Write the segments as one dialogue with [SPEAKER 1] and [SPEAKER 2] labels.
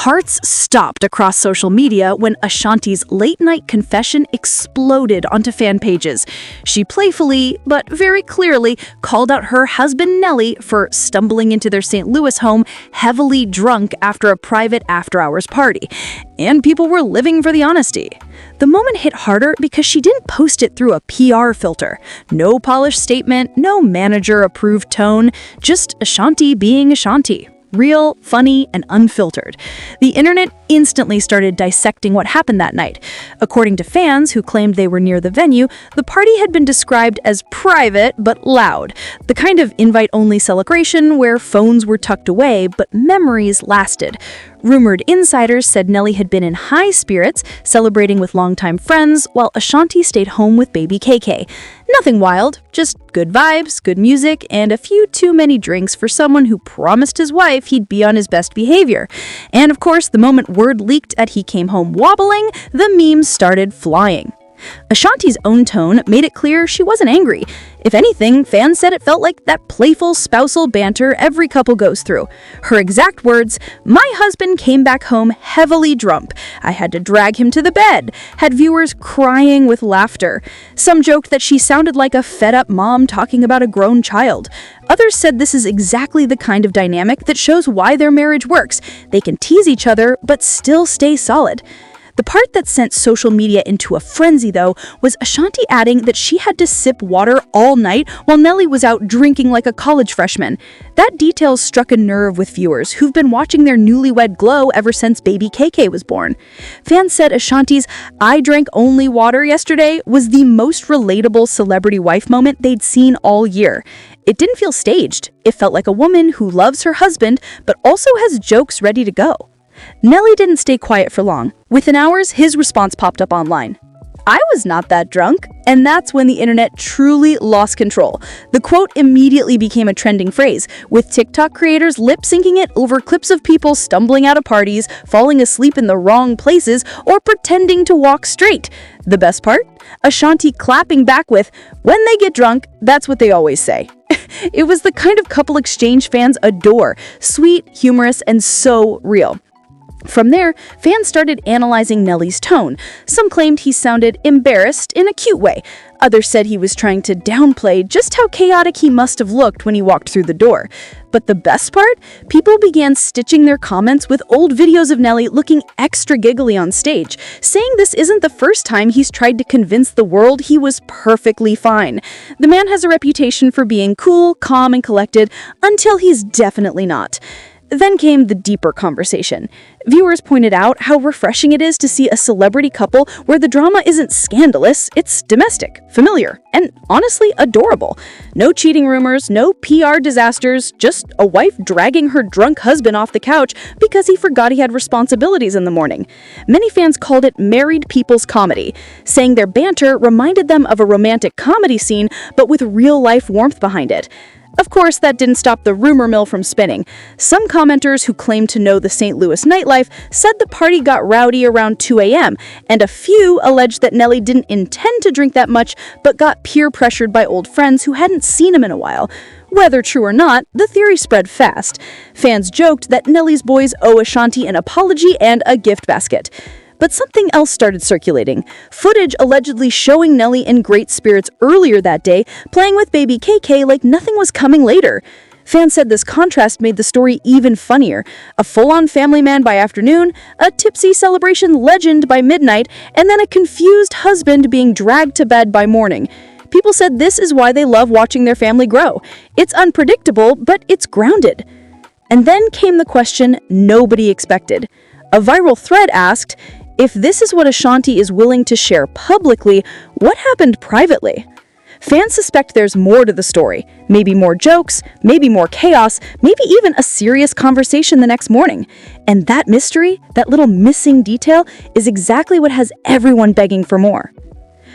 [SPEAKER 1] Hearts stopped across social media when Ashanti's late-night confession exploded onto fan pages. She playfully, but very clearly, called out her husband Nelly for stumbling into their St. Louis home heavily drunk after a private after-hours party. And people were living for the honesty. The moment hit harder because she didn't post it through a PR filter. No polished statement, no manager-approved tone, just Ashanti being Ashanti. Real, funny, and unfiltered. The internet instantly started dissecting what happened that night. According to fans who claimed they were near the venue, the party had been described as private but loud, the kind of invite-only celebration where phones were tucked away but memories lasted. Rumored insiders said Nelly had been in high spirits, celebrating with longtime friends, while Ashanti stayed home with baby KK. Nothing wild, just good vibes, good music, and a few too many drinks for someone who promised his wife he'd be on his best behavior. And of course, the moment word leaked that he came home wobbling, the memes started flying. Ashanti's own tone made it clear she wasn't angry. If anything, fans said it felt like that playful spousal banter every couple goes through. Her exact words, "My husband came back home heavily drunk. I had to drag him to the bed," had viewers crying with laughter. Some joked that she sounded like a fed-up mom talking about a grown child. Others said this is exactly the kind of dynamic that shows why their marriage works. They can tease each other, but still stay solid. The part that sent social media into a frenzy, though, was Ashanti adding that she had to sip water all night while Nelly was out drinking like a college freshman. That detail struck a nerve with viewers who've been watching their newlywed glow ever since baby KK was born. Fans said Ashanti's "I drank only water yesterday" was the most relatable celebrity wife moment they'd seen all year. It didn't feel staged. It felt like a woman who loves her husband but also has jokes ready to go. Nelly didn't stay quiet for long. Within hours, his response popped up online. "I was not that drunk." And that's when the internet truly lost control. The quote immediately became a trending phrase, with TikTok creators lip-syncing it over clips of people stumbling out of parties, falling asleep in the wrong places, or pretending to walk straight. The best part? Ashanti clapping back with, "When they get drunk, that's what they always say." It was the kind of couple exchange fans adore. Sweet, humorous, and so real. From there, fans started analyzing Nelly's tone. Some claimed he sounded embarrassed in a cute way. Others said he was trying to downplay just how chaotic he must have looked when he walked through the door. But the best part? People began stitching their comments with old videos of Nelly looking extra giggly on stage, saying this isn't the first time he's tried to convince the world he was perfectly fine. The man has a reputation for being cool, calm, and collected, until he's definitely not. Then came the deeper conversation. Viewers pointed out how refreshing it is to see a celebrity couple where the drama isn't scandalous, it's domestic, familiar, and honestly adorable. No cheating rumors, no PR disasters, just a wife dragging her drunk husband off the couch because he forgot he had responsibilities in the morning. Many fans called it married people's comedy, saying their banter reminded them of a romantic comedy scene but with real-life warmth behind it. Of course, that didn't stop the rumor mill from spinning. Some commenters who claimed to know the St. Louis nightlife said the party got rowdy around 2 a.m., and a few alleged that Nelly didn't intend to drink that much but got peer pressured by old friends who hadn't seen him in a while. Whether true or not, the theory spread fast. Fans joked that Nelly's boys owe Ashanti an apology and a gift basket. But something else started circulating. Footage allegedly showing Nelly in great spirits earlier that day, playing with baby KK like nothing was coming later. Fans said this contrast made the story even funnier. A full-on family man by afternoon, a tipsy celebration legend by midnight, and then a confused husband being dragged to bed by morning. People said this is why they love watching their family grow. It's unpredictable, but it's grounded. And then came the question nobody expected. A viral thread asked, if this is what Ashanti is willing to share publicly, what happened privately? Fans suspect there's more to the story. Maybe more jokes, maybe more chaos, maybe even a serious conversation the next morning. And that mystery, that little missing detail, is exactly what has everyone begging for more.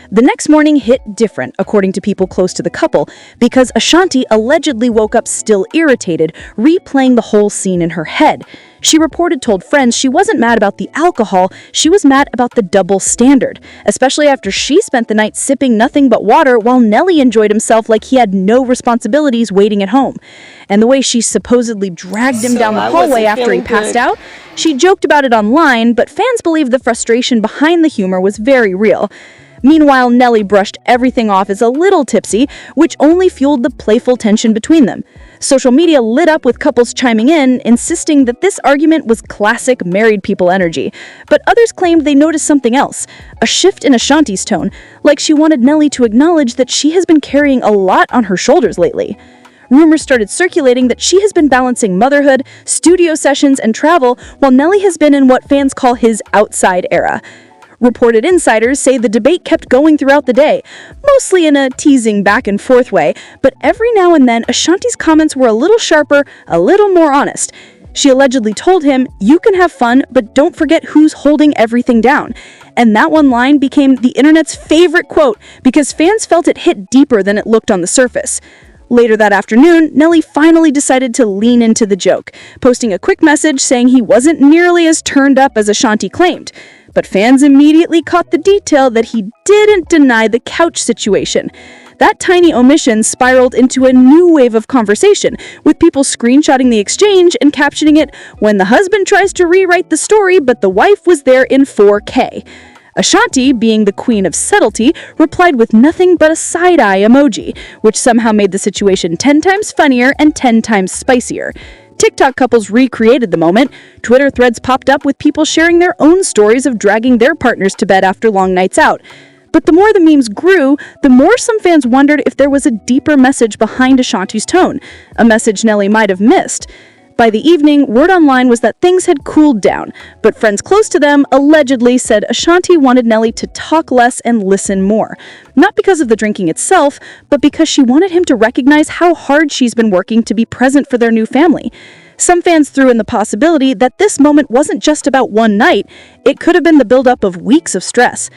[SPEAKER 1] The next morning hit different, according to people close to the couple, because Ashanti allegedly woke up still irritated, replaying the whole scene in her head. She reported told friends she wasn't mad about the alcohol, she was mad about the double standard, especially after she spent the night sipping nothing but water while Nelly enjoyed himself like he had no responsibilities waiting at home. and the way she supposedly dragged him down the hallway after he passed out. She joked about it online, but fans believe the frustration behind the humor was very real. Meanwhile, Nelly brushed everything off as a little tipsy, which only fueled the playful tension between them. Social media lit up with couples chiming in, insisting that this argument was classic married people energy. But others claimed they noticed something else, a shift in Ashanti's tone, like she wanted Nelly to acknowledge that she has been carrying a lot on her shoulders lately. Rumors started circulating that she has been balancing motherhood, studio sessions, and travel, while Nelly has been in what fans call his outside era. Reported insiders say the debate kept going throughout the day, mostly in a teasing back and forth way, but every now and then Ashanti's comments were a little sharper, a little more honest. She allegedly told him, "You can have fun, but don't forget who's holding everything down." And that one line became the internet's favorite quote because fans felt it hit deeper than it looked on the surface. Later that afternoon, Nelly finally decided to lean into the joke, posting a quick message saying he wasn't nearly as turned up as Ashanti claimed. But fans immediately caught the detail that he didn't deny the couch situation. That tiny omission spiraled into a new wave of conversation, with people screenshotting the exchange and captioning it, "When the husband tries to rewrite the story, but the wife was there in 4K. Ashanti, being the queen of subtlety, replied with nothing but a side-eye emoji, which somehow made the situation 10 times funnier and 10 times spicier. TikTok couples recreated the moment. Twitter threads popped up with people sharing their own stories of dragging their partners to bed after long nights out. But the more the memes grew, the more some fans wondered if there was a deeper message behind Ashanti's tone, a message Nelly might have missed. By the evening, word online was that things had cooled down, but friends close to them allegedly said Ashanti wanted Nelly to talk less and listen more. Not because of the drinking itself, but because she wanted him to recognize how hard she's been working to be present for their new family. Some fans threw in the possibility that this moment wasn't just about one night, it could have been the buildup of weeks of stress.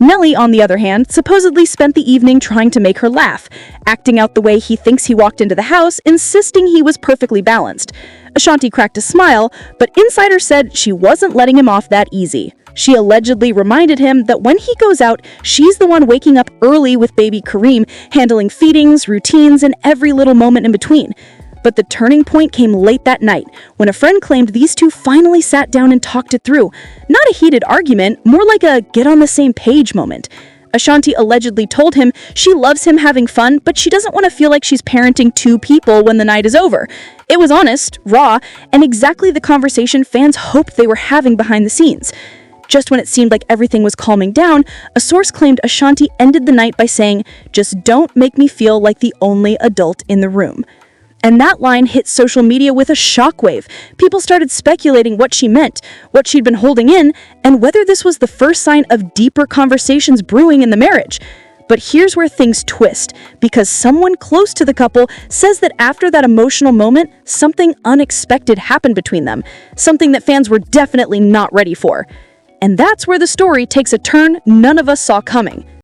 [SPEAKER 1] Nelly, on the other hand, supposedly spent the evening trying to make her laugh, acting out the way he thinks he walked into the house, insisting he was perfectly balanced. Ashanti cracked a smile, but insiders said she wasn't letting him off that easy. She allegedly reminded him that when he goes out, she's the one waking up early with baby Kareem, handling feedings, routines, and every little moment in between. But the turning point came late that night, when a friend claimed these two finally sat down and talked it through. Not a heated argument, more like a get-on-the-same-page moment. Ashanti allegedly told him she loves him having fun, but she doesn't want to feel like she's parenting two people when the night is over. It was honest, raw, and exactly the conversation fans hoped they were having behind the scenes. Just when it seemed like everything was calming down, a source claimed Ashanti ended the night by saying, "Just don't make me feel like the only adult in the room." And that line hit social media with a shockwave. People started speculating what she meant, what she'd been holding in, and whether this was the first sign of deeper conversations brewing in the marriage. But here's where things twist, because someone close to the couple says that after that emotional moment, something unexpected happened between them, something that fans were definitely not ready for. And that's where the story takes a turn none of us saw coming.